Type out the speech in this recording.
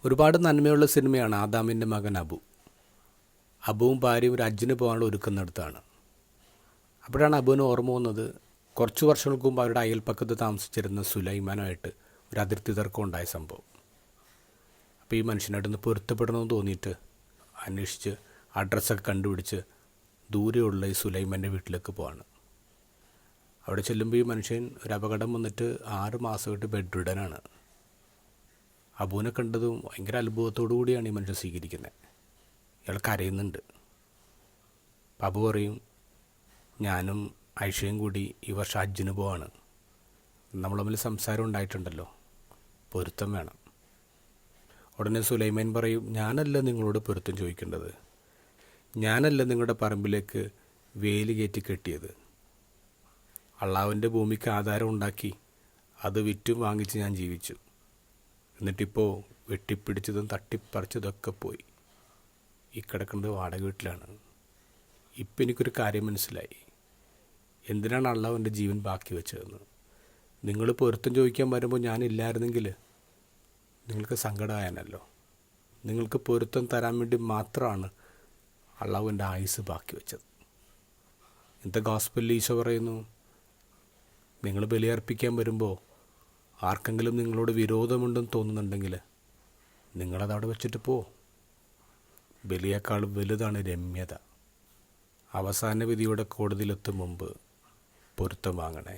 ഒരുപാട് നന്മയുള്ള സിനിമയാണ് ആദാമിൻ്റെ മകൻ അബു. അബുവും ഭാര്യയും ഒരു ഹജ്ജിന് പോകാനുള്ള ഒരുക്കുന്നിടത്താണ്. അപ്പോഴാണ് അബുവിന് ഓർമ്മ വന്നത് കുറച്ച് വർഷങ്ങൾക്ക് മുമ്പ് അവരുടെ അയൽപ്പക്കത്ത് താമസിച്ചിരുന്ന സുലൈമാനുമായിട്ട് ഒരു അതിർത്തി തർക്കം ഉണ്ടായ സംഭവം. അപ്പോൾ ഈ മനുഷ്യനായിട്ടൊന്ന് പൊരുത്തപ്പെടണമെന്ന് തോന്നിയിട്ട് അന്വേഷിച്ച് അഡ്രസ്സൊക്കെ കണ്ടുപിടിച്ച് ദൂരെയുള്ള ഈ സുലൈമാൻ്റെ വീട്ടിലേക്ക് പോവാണ്. അവിടെ ചെല്ലുമ്പോൾ ഈ മനുഷ്യൻ ഒരു അപകടം വന്നിട്ട് 6 മാസമായിട്ട് ബെഡ് റിഡനാണ്. അബുവിനെ കണ്ടതും ഭയങ്കര അത്ഭുതത്തോടു കൂടിയാണ് ഈ മനുഷ്യൻ സ്വീകരിക്കുന്നത്. ഇയാൾ കരയുന്നുണ്ട്. അബു പറയും, ഞാനും ഐഷയും കൂടി ഈ വർഷം ഹജ്ജിന് പോവാണ്. നമ്മൾ തമ്മിൽ സംസാരം ഉണ്ടായിട്ടുണ്ടല്ലോ, പൊരുത്തം വേണം. ഉടനെ സുലൈമാൻ പറയും, ഞാനല്ല നിങ്ങളോട് പൊരുത്തം ചോദിക്കേണ്ടത്, ഞാനല്ല നിങ്ങളുടെ പറമ്പിലേക്ക് വേലി കയറ്റി കെട്ടിയത്. അള്ളാഹുവിൻ്റെ ഭൂമിക്ക് ആധാരം ഉണ്ടാക്കി അത് വിറ്റും വാങ്ങിച്ച് ഞാൻ ജീവിച്ചു. എന്നിട്ടിപ്പോൾ വെട്ടിപ്പിടിച്ചതും തട്ടിപ്പറിച്ചതൊക്കെ പോയി. ഈ കിടക്കുന്നത് വാടക വീട്ടിലാണ്. ഇപ്പം എനിക്കൊരു കാര്യം മനസ്സിലായി, എന്തിനാണ് അള്ളാഹു എൻ്റെ ജീവൻ ബാക്കി വെച്ചതെന്ന്. നിങ്ങൾ പൊരുത്തം ചോദിക്കാൻ വരുമ്പോൾ ഞാനില്ലായിരുന്നെങ്കിൽ നിങ്ങൾക്ക് സങ്കടമായാനല്ലോ. നിങ്ങൾക്ക് പൊരുത്തം തരാൻ വേണ്ടി മാത്രമാണ് അള്ളാഹു എൻ്റെ ആയുസ് ബാക്കി വെച്ചത്. ഇന്നത്തെ ഗോസ്പലിൽ ഈശോ പറയുന്നു, നിങ്ങൾ ബലിയർപ്പിക്കാൻ വരുമ്പോൾ ആർക്കെങ്കിലും നിങ്ങളോട് വിരോധമുണ്ടെന്ന് തോന്നുന്നുണ്ടെങ്കിൽ നിങ്ങളതവിടെ വെച്ചിട്ട് പോ. ബലിയേക്കാൾ വലുതാണ് രമ്യത. അവസാന വിധിയുടെ കോടതിയിലെത്തും മുമ്പ് പൊരുത്തം വാങ്ങണേ.